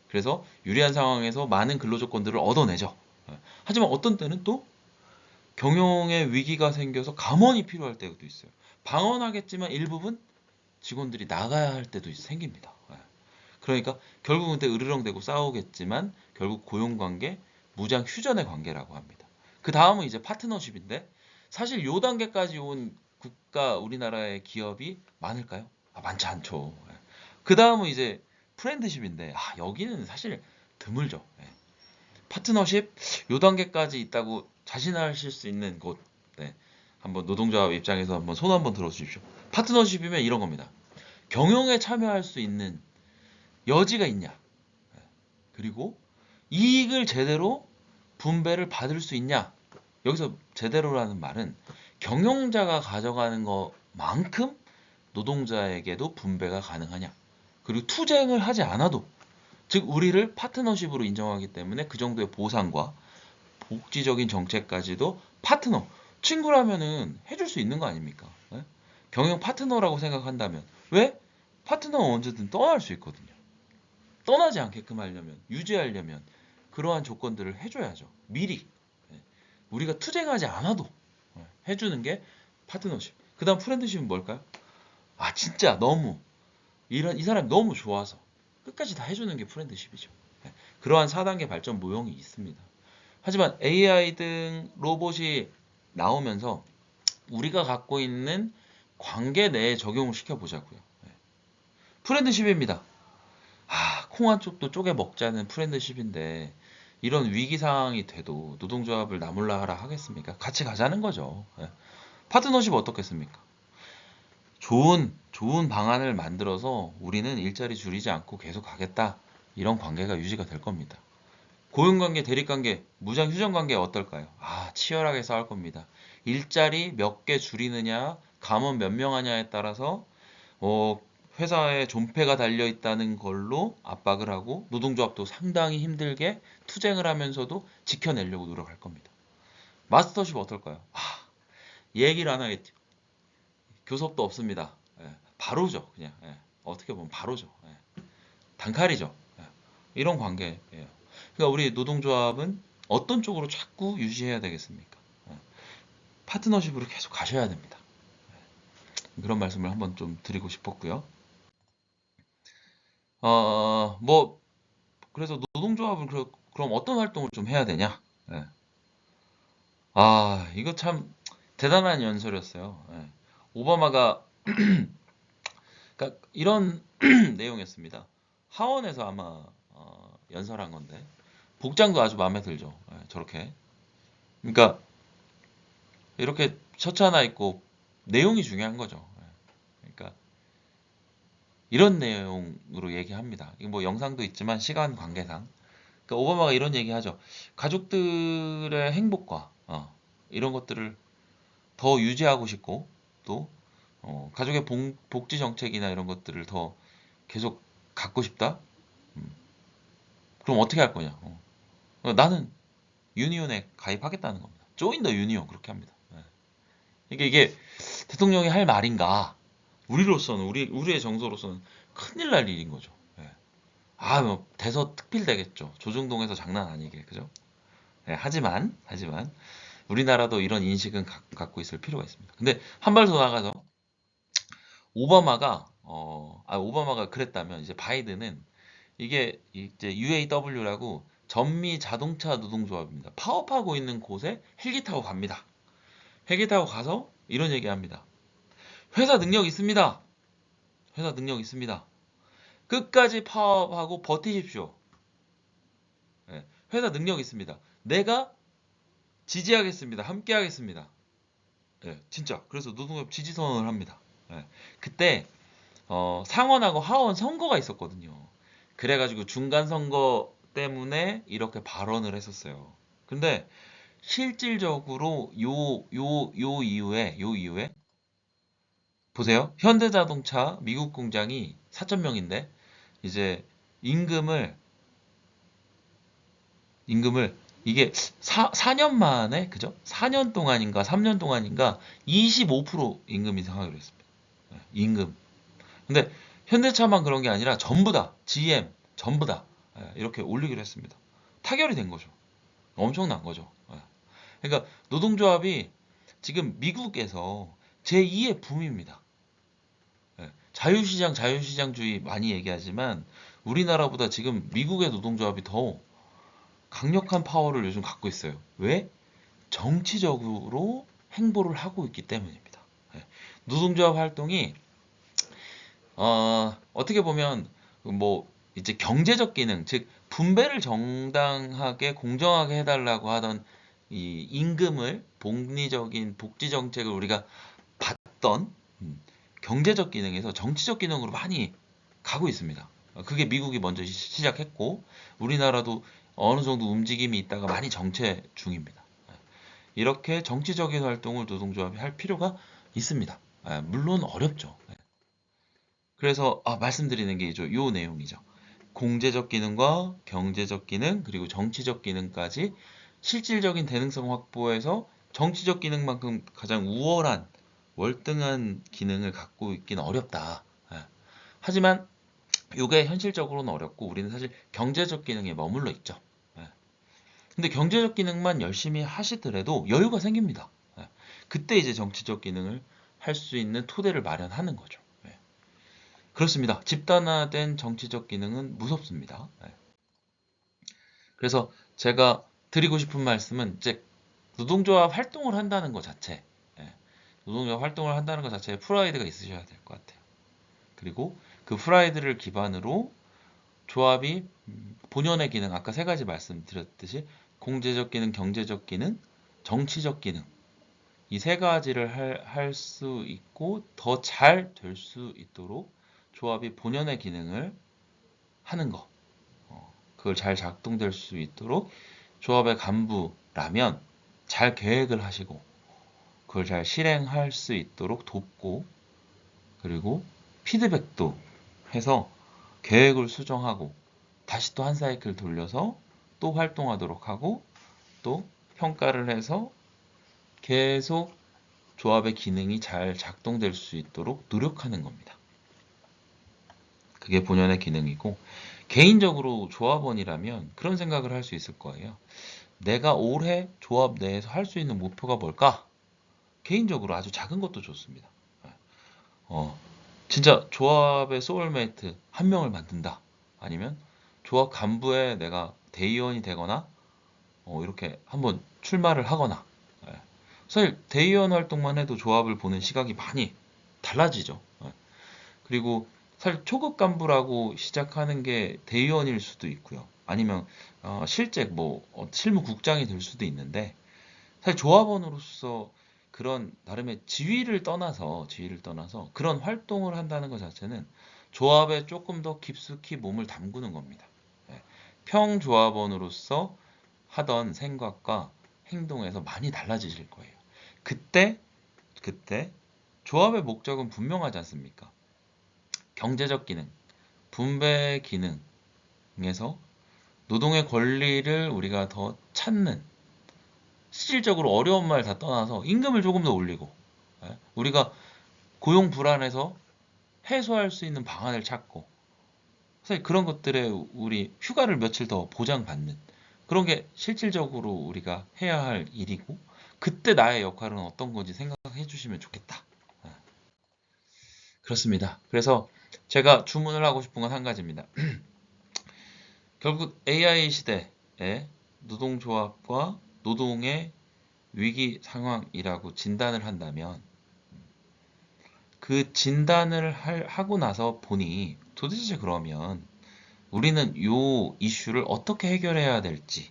그래서 유리한 상황에서 많은 근로조건들을 얻어내죠. 하지만 어떤 때는 또 경영의 위기가 생겨서 감원이 필요할 때도 있어요. 방언하겠지만 일부분 직원들이 나가야 할 때도 생깁니다. 그러니까 결국은 그때 으르렁대고 싸우겠지만 결국 고용관계, 무장 휴전의 관계라고 합니다. 그 다음은 이제 파트너십인데 사실 요 단계까지 온 국가 우리나라의 기업이 많을까요? 많지 않죠. 그 다음은 이제 프렌드십인데 여기는 사실 드물죠. 파트너십 요 단계까지 있다고 자신하실 수 있는 곳 한번 노동조합 입장에서 한번 손 한번 들어주십시오. 파트너십이면 이런 겁니다. 경영에 참여할 수 있는 여지가 있냐? 그리고 이익을 제대로 분배를 받을 수 있냐? 여기서 제대로라는 말은 경영자가 가져가는 것만큼 노동자에게도 분배가 가능하냐? 그리고 투쟁을 하지 않아도, 즉 우리를 파트너십으로 인정하기 때문에 그 정도의 보상과 복지적인 정책까지도 파트너, 친구라면은 해줄 수 있는 거 아닙니까? 예? 경영 파트너라고 생각한다면 왜? 파트너는 언제든 떠날 수 있거든요. 떠나지 않게끔 하려면, 유지하려면 그러한 조건들을 해줘야죠. 미리. 예. 우리가 투쟁하지 않아도 해주는 게 파트너십. 그 다음 프렌드십은 뭘까요? 아 진짜 너무 이 사람이 너무 좋아서 끝까지 다 해주는 게 프렌드십이죠. 예. 그러한 4단계 발전 모형이 있습니다. 하지만 AI 등 로봇이 나오면서 우리가 갖고 있는 관계 내에 적용을 시켜보자고요. 예. 프렌드십입니다. 콩 한 쪽도 쪼개 먹자는 프렌드십인데 이런 위기 상황이 돼도 노동조합을 나몰라 하라 하겠습니까? 같이 가자는 거죠. 예. 파트너십 어떻겠습니까? 좋은 방안을 만들어서 우리는 일자리 줄이지 않고 계속 가겠다. 이런 관계가 유지가 될 겁니다. 고용관계, 대립관계, 무장 휴전관계 어떨까요? 치열하게 싸울 겁니다. 일자리 몇 개 줄이느냐, 감원 몇 명 하냐에 따라서 회사에 존폐가 달려있다는 걸로 압박을 하고 노동조합도 상당히 힘들게 투쟁을 하면서도 지켜내려고 노력할 겁니다. 마스터십 어떨까요? 얘기를 안 하겠죠. 교섭도 없습니다. 예, 바로죠. 그냥 어떻게 보면 바로죠. 단칼이죠. 이런 관계예요. 그러니까 우리 노동조합은 어떤 쪽으로 자꾸 유지해야 되겠습니까? 파트너십으로 계속 가셔야 됩니다. 그런 말씀을 한번 좀 드리고 싶었고요. 그래서 노동조합은 그럼 어떤 활동을 좀 해야 되냐? 이거 참 대단한 연설이었어요. 오바마가 그러니까 이런 내용이었습니다. 하원에서 아마 연설한 건데 복장도 아주 마음에 들죠. 저렇게. 그러니까 이렇게 셔츠 하나 입고 내용이 중요한 거죠. 그러니까 이런 내용으로 얘기합니다. 이거 뭐 영상도 있지만 시간 관계상. 그러니까 오바마가 이런 얘기하죠. 가족들의 행복과 이런 것들을 더 유지하고 싶고 또 가족의 복지 정책이나 이런 것들을 더 계속 갖고 싶다. 그럼 어떻게 할 거냐? 나는 유니온에 가입하겠다는 겁니다. 조인 더 유니온 그렇게 합니다. 이게 대통령이 할 말인가? 우리로서는 우리의 정서로서는 큰일 날 일인 거죠. 뭐 대서특필 되겠죠. 조중동에서 장난 아니게 그죠? 하지만 우리나라도 이런 인식은 갖고 있을 필요가 있습니다. 근데 한 발 더 나가서 오바마가 그랬다면 이제 바이든은 이게 이제 UAW라고 전미 자동차 노동조합입니다. 파업하고 있는 곳에 헬기 타고 갑니다. 헬기 타고 가서 이런 얘기합니다. 회사 능력 있습니다. 회사 능력 있습니다. 끝까지 파업하고 버티십시오. 회사 능력 있습니다. 내가 지지하겠습니다. 함께 하겠습니다. 진짜. 그래서 노동조합 지지선언을 합니다. 그때 상원하고 하원 선거가 있었거든요. 그래가지고 중간 선거 때문에 이렇게 발언을 했었어요. 근데 실질적으로 요 이후에 보세요. 현대자동차 미국 공장이 4,000명인데 이제 임금을 이게 4년 만에 그죠? 4년 동안인가 3년 동안인가 25% 임금 인상하기로 했습니다. 임금. 근데 현대차만 그런 게 아니라 전부 다 GM 전부 다 이렇게 올리기로 했습니다. 타결이 된 거죠. 엄청난 거죠. 그러니까 노동조합이 지금 미국에서 제2의 붐입니다. 자유시장주의 많이 얘기하지만 우리나라보다 지금 미국의 노동조합이 더 강력한 파워를 요즘 갖고 있어요. 왜? 정치적으로 행보를 하고 있기 때문입니다. 노동조합 활동이 어떻게 보면 뭐 이제 경제적 기능, 즉 분배를 정당하게 공정하게 해달라고 하던 이 임금을 복리적인 복지 정책을 우리가 받던 경제적 기능에서 정치적 기능으로 많이 가고 있습니다. 그게 미국이 먼저 시작했고 우리나라도 어느 정도 움직임이 있다가 많이 정체 중입니다. 이렇게 정치적인 활동을 노동조합이 할 필요가 있습니다. 물론 어렵죠. 그래서 말씀드리는 게 요 내용이죠. 공제적 기능과 경제적 기능 그리고 정치적 기능까지 실질적인 대능성 확보에서 정치적 기능만큼 가장 우월한 월등한 기능을 갖고 있기는 어렵다. 하지만 이게 현실적으로는 어렵고 우리는 사실 경제적 기능에 머물러 있죠. 근데 경제적 기능만 열심히 하시더라도 여유가 생깁니다. 그때 이제 정치적 기능을 할 수 있는 토대를 마련하는 거죠. 그렇습니다. 집단화된 정치적 기능은 무섭습니다. 그래서 제가 드리고 싶은 말씀은 이제 노동조합 활동을 한다는 것 자체, 노동조합 활동을 한다는 것 자체에 프라이드가 있으셔야 될 것 같아요. 그리고 그 프라이드를 기반으로 조합이 본연의 기능, 아까 세 가지 말씀드렸듯이 공제적 기능, 경제적 기능, 정치적 기능 이 세 가지를 할 수 있고 더 잘 될 수 있도록 조합이 본연의 기능을 하는 거 그걸 잘 작동될 수 있도록 조합의 간부라면 잘 계획을 하시고 그걸 잘 실행할 수 있도록 돕고 그리고 피드백도 해서 계획을 수정하고 다시 또 한 사이클 돌려서 또 활동하도록 하고 또 평가를 해서 계속 조합의 기능이 잘 작동될 수 있도록 노력하는 겁니다. 그게 본연의 기능이고 개인적으로 조합원이라면 그런 생각을 할 수 있을 거예요. 내가 올해 조합 내에서 할 수 있는 목표가 뭘까? 개인적으로 아주 작은 것도 좋습니다. 진짜 조합의 소울메이트 한 명을 만든다. 아니면 조합 간부에 내가 대의원이 되거나 이렇게 한번 출마를 하거나 사실 대의원 활동만 해도 조합을 보는 시각이 많이 달라지죠. 그리고 사실 초급 간부라고 시작하는 게 대의원일 수도 있고요. 아니면 실제 실무국장이 될 수도 있는데 사실 조합원으로서 그런 나름의 지위를 떠나서 그런 활동을 한다는 것 자체는 조합에 조금 더 깊숙이 몸을 담그는 겁니다. 평조합원으로서 하던 생각과 행동에서 많이 달라지실 거예요. 그때 조합의 목적은 분명하지 않습니까? 경제적 기능, 분배 기능에서 노동의 권리를 우리가 더 찾는 실질적으로 어려운 말 다 떠나서 임금을 조금 더 올리고 우리가 고용 불안에서 해소할 수 있는 방안을 찾고 사실 그런 것들에 우리 휴가를 며칠 더 보장받는 그런 게 실질적으로 우리가 해야 할 일이고 그때 나의 역할은 어떤 건지 생각해 주시면 좋겠다. 그렇습니다. 그래서 제가 주문을 하고 싶은 건 한 가지입니다. 결국 AI 시대에 노동조합과 노동의 위기 상황이라고 진단을 한다면 그 진단을 하고 나서 보니 도대체 그러면 우리는 요 이슈를 어떻게 해결해야 될지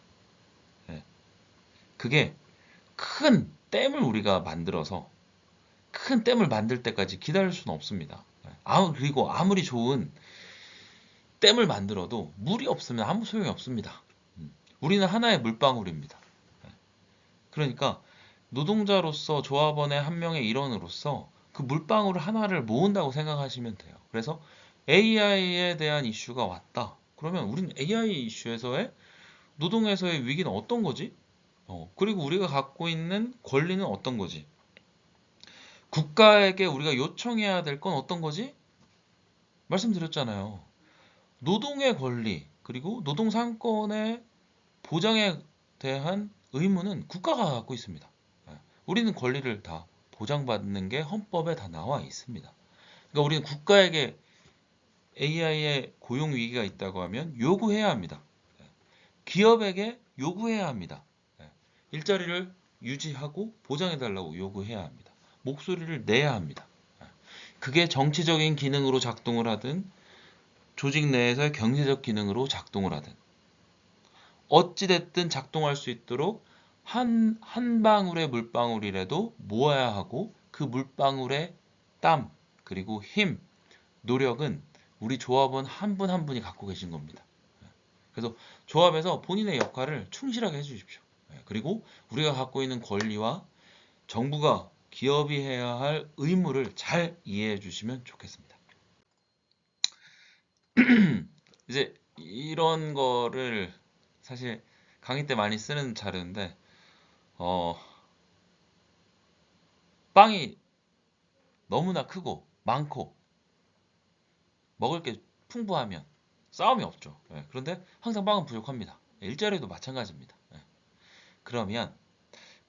그게 큰 댐을 우리가 만들어서 큰 댐을 만들 때까지 기다릴 수는 없습니다. 그리고 아무리 좋은 댐을 만들어도 물이 없으면 아무 소용이 없습니다. 우리는 하나의 물방울입니다. 그러니까 노동자로서 조합원의 한 명의 일원으로서 그 물방울 하나를 모은다고 생각하시면 돼요. 그래서 AI에 대한 이슈가 왔다. 그러면 우리는 AI 이슈에서의 노동에서의 위기는 어떤 거지? 그리고 우리가 갖고 있는 권리는 어떤 거지? 국가에게 우리가 요청해야 될 건 어떤 거지? 말씀드렸잖아요. 노동의 권리 그리고 노동 상권의 보장에 대한 의무는 국가가 갖고 있습니다. 우리는 권리를 다 보장받는 게 헌법에 다 나와 있습니다. 그러니까 우리는 국가에게 AI의 고용 위기가 있다고 하면 요구해야 합니다. 기업에게 요구해야 합니다. 일자리를 유지하고 보장해달라고 요구해야 합니다. 목소리를 내야 합니다. 그게 정치적인 기능으로 작동을 하든 조직 내에서의 경제적 기능으로 작동을 하든 어찌됐든 작동할 수 있도록 한 방울의 물방울이라도 모아야 하고 그 물방울의 땀 그리고 힘, 노력은 우리 조합원 한 분 한 분이 갖고 계신 겁니다. 그래서 조합에서 본인의 역할을 충실하게 해주십시오. 그리고 우리가 갖고 있는 권리와 정부가 기업이 해야 할 의무를 잘 이해해 주시면 좋겠습니다. 이제 이런 거를 사실 강의 때 많이 쓰는 자료인데 빵이 너무나 크고 많고 먹을 게 풍부하면 싸움이 없죠. 그런데 항상 빵은 부족합니다. 일자리도 마찬가지입니다. 그러면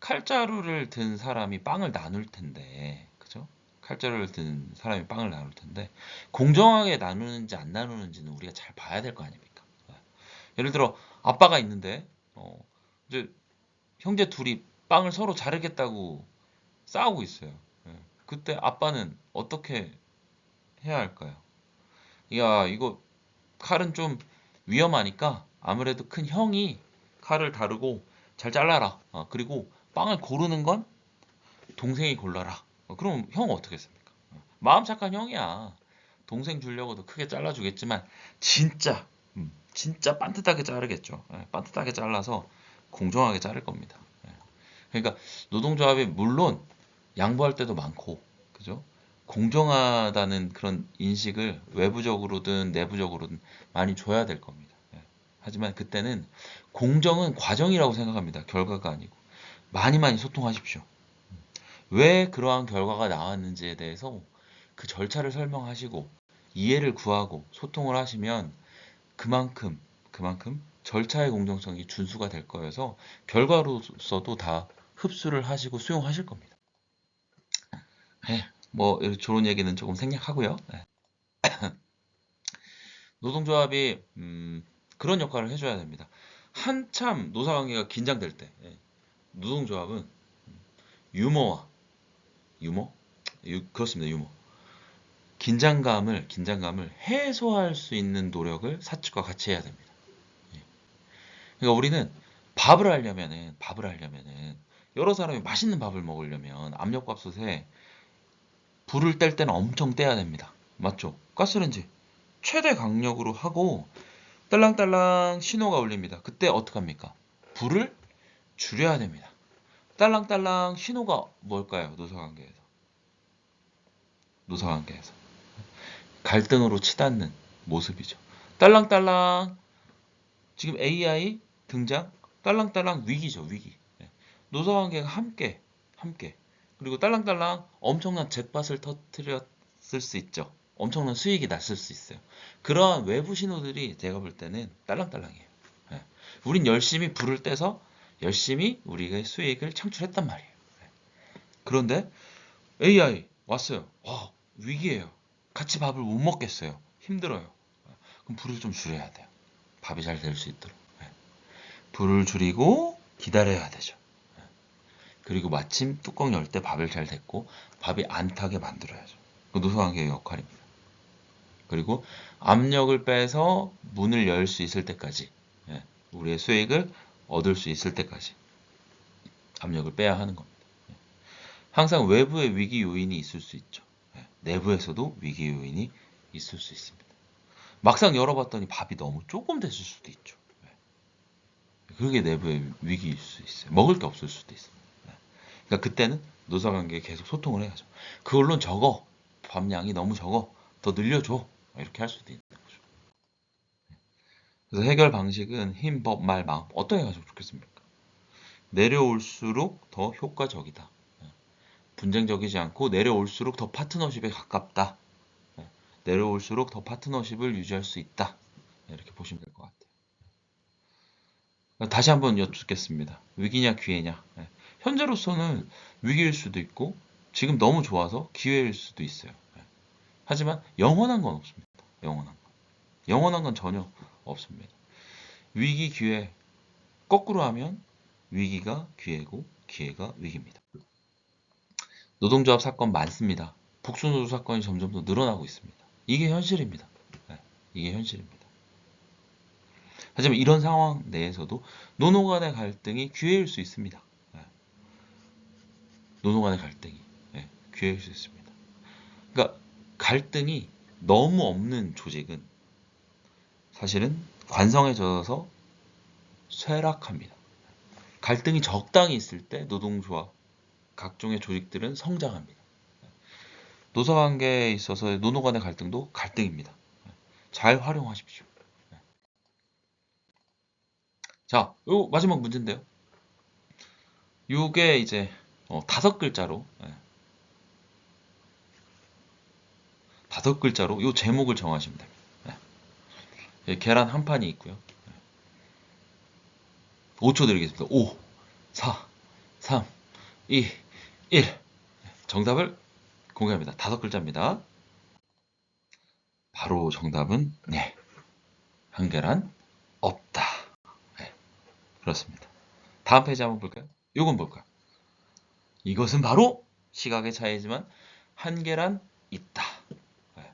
칼자루를 든 사람이 빵을 나눌 텐데, 그죠? 칼자루를 든 사람이 빵을 나눌 텐데, 공정하게 나누는지 안 나누는지는 우리가 잘 봐야 될 거 아닙니까? 예를 들어, 아빠가 있는데, 이제 형제 둘이 빵을 서로 자르겠다고 싸우고 있어요. 그때 아빠는 어떻게 해야 할까요? 야, 이거 칼은 좀 위험하니까 아무래도 큰 형이 칼을 다루고 잘 잘라라. 그리고 빵을 고르는 건 동생이 골라라. 그럼 형 어떻게 했습니까? 마음 착한 형이야. 동생 주려고도 크게 잘라주겠지만 진짜 진짜 반듯하게 자르겠죠. 반듯하게 잘라서 공정하게 자를 겁니다. 그러니까 노동조합이 물론 양보할 때도 많고, 그죠? 공정하다는 그런 인식을 외부적으로든 내부적으로든 많이 줘야 될 겁니다. 하지만 그때는 공정은 과정이라고 생각합니다. 결과가 아니고. 많이 소통하십시오. 왜 그러한 결과가 나왔는지에 대해서 그 절차를 설명하시고 이해를 구하고 소통을 하시면 그만큼 절차의 공정성이 준수가 될 거여서 결과로서도 다 흡수를 하시고 수용하실 겁니다. 뭐 좋은 얘기는 조금 생략하고요. 노동조합이 그런 역할을 해줘야 됩니다. 한참 노사관계가 긴장될 때 노동조합은 유머 그렇습니다. 유머 긴장감을 해소할 수 있는 노력을 사측과 같이 해야 됩니다. 그러니까 우리는 밥을 하려면은 여러 사람이 맛있는 밥을 먹으려면 압력밥솥에 불을 뗄 때는 엄청 떼야 됩니다. 맞죠? 가스레인지 최대 강력으로 하고 딸랑딸랑 신호가 울립니다. 그때 어떡합니까? 불을 줄여야 됩니다. 딸랑딸랑 신호가 뭘까요? 노사관계에서 갈등으로 치닫는 모습이죠. 딸랑딸랑 지금 AI 등장 딸랑딸랑 위기죠. 위기. 노사관계가 함께 그리고 딸랑딸랑 엄청난 잭팟을 터뜨렸을 수 있죠. 엄청난 수익이 났을 수 있어요. 그러한 외부 신호들이 제가 볼 때는 딸랑딸랑이에요. 우린 열심히 불을 떼서 열심히 우리가 수익을 창출했단 말이에요. 그런데 AI 왔어요. 위기예요. 같이 밥을 못 먹겠어요. 힘들어요. 그럼 불을 좀 줄여야 돼요. 밥이 잘 될 수 있도록. 불을 줄이고 기다려야 되죠. 그리고 마침 뚜껑 열 때 밥을 잘 댔고 밥이 안 타게 만들어야죠. 그 노사관계의 역할입니다. 그리고 압력을 빼서 문을 열 수 있을 때까지 우리의 수익을 얻을 수 있을 때까지 압력을 빼야 하는 겁니다. 항상 외부의 위기 요인이 있을 수 있죠. 내부에서도 위기 요인이 있을 수 있습니다. 막상 열어봤더니 밥이 너무 조금 됐을 수도 있죠. 그게 내부의 위기일 수 있어요. 먹을 게 없을 수도 있어요. 그러니까 그때는 노사관계에 계속 소통을 해야죠. 그걸로 적어. 밥량이 너무 적어. 더 늘려줘. 이렇게 할 수도 있는 거죠. 그래서 해결 방식은 힘, 법, 말, 마음. 어떻게 가지고 좋겠습니까? 내려올수록 더 효과적이다. 분쟁적이지 않고 내려올수록 더 파트너십에 가깝다. 내려올수록 더 파트너십을 유지할 수 있다. 이렇게 보시면 될 것 같아요. 다시 한번 여쭙겠습니다. 위기냐 기회냐. 현재로서는 위기일 수도 있고 지금 너무 좋아서 기회일 수도 있어요. 하지만 영원한 건 없습니다. 영원한 건 전혀 없습니다. 위기 기회 거꾸로 하면 위기가 기회고 기회가 위기입니다. 노동조합 사건 많습니다. 복수노조 사건이 점점 더 늘어나고 있습니다. 이게 현실입니다. 이게 현실입니다. 하지만 이런 상황 내에서도 노노 간의 갈등이 기회일 수 있습니다. 노노 간의 갈등이 기회일 수 있습니다. 그러니까 갈등이 너무 없는 조직은 사실은 관성해져서 쇠락합니다. 갈등이 적당히 있을 때 노동조합, 각종의 조직들은 성장합니다. 노사관계에 있어서의 노노 간의 갈등도 갈등입니다. 잘 활용하십시오. 자, 요 마지막 문제인데요. 요게 이제 5글자로 5글자로 요 제목을 정하시면 됩니다. 예, 계란 한 판이 있고요. 5초 드리겠습니다. 5, 4, 3, 2, 1. 정답을 공개합니다. 5글자입니다. 바로 정답은 네. 한 계란 없다. 네, 그렇습니다. 다음 페이지 한번 볼까요? 요건 볼까요? 이것은 바로 시각의 차이지만 한 계란 있다. 네.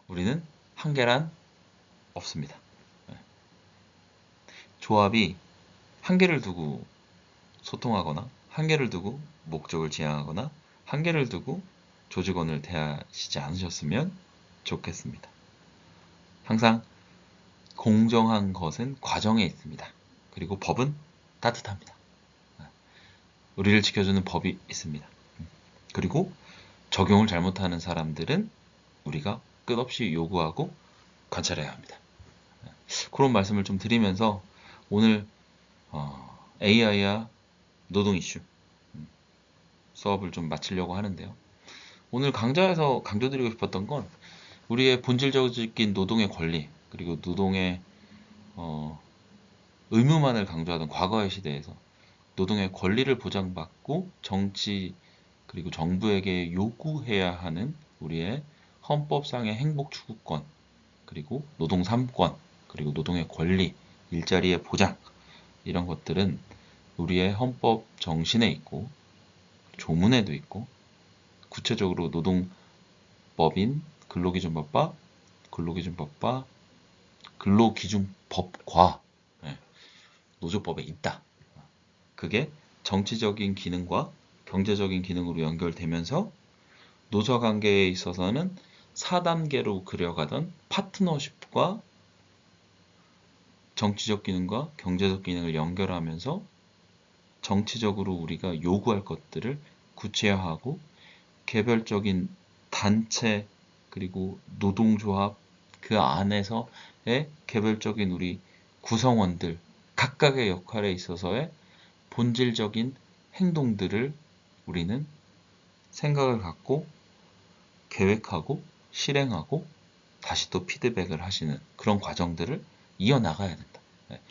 우리는 한 계란 없습니다. 네. 조합이 한 개를 두고 소통하거나 한 개를 두고 목적을 지향하거나 한 개를 두고 조직원을 대하시지 않으셨으면 좋겠습니다. 항상 공정한 것은 과정에 있습니다. 그리고 법은 따뜻합니다. 우리를 지켜주는 법이 있습니다. 그리고 적용을 잘못하는 사람들은 우리가 끝없이 요구하고 관찰해야 합니다. 그런 말씀을 좀 드리면서 오늘 AI와 노동 이슈 수업을 좀 마치려고 하는데요. 오늘 강좌에서 강조드리고 싶었던 건 우리의 본질적인 노동의 권리 그리고 노동의 의무만을 강조하던 과거의 시대에서 노동의 권리를 보장받고 정치 그리고 정부에게 요구해야 하는 우리의 헌법상의 행복 추구권 그리고 노동 3권 그리고 노동의 권리, 일자리의 보장 이런 것들은 우리의 헌법 정신에 있고 조문에도 있고 구체적으로 노동법인 근로기준법과 근로기준법과 노조법에 있다. 그게 정치적인 기능과 경제적인 기능으로 연결되면서 노사관계에 있어서는 4단계로 그려가던 파트너십과 정치적 기능과 경제적 기능을 연결하면서 정치적으로 우리가 요구할 것들을 구체화하고 개별적인 단체 그리고 노동조합 그 안에서의 개별적인 우리 구성원들 각각의 역할에 있어서의 본질적인 행동들을 우리는 생각을 갖고 계획하고 실행하고 다시 또 피드백을 하시는 그런 과정들을 이어나가야 된다.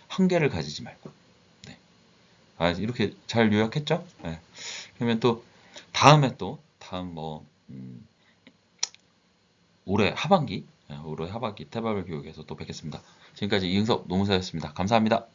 한계를 가지지 말고. 네. 이렇게 잘 요약했죠? 네. 그러면 또 다음 올해 하반기 태발별 교육에서 또 뵙겠습니다. 지금까지 이응섭 노무사였습니다. 감사합니다.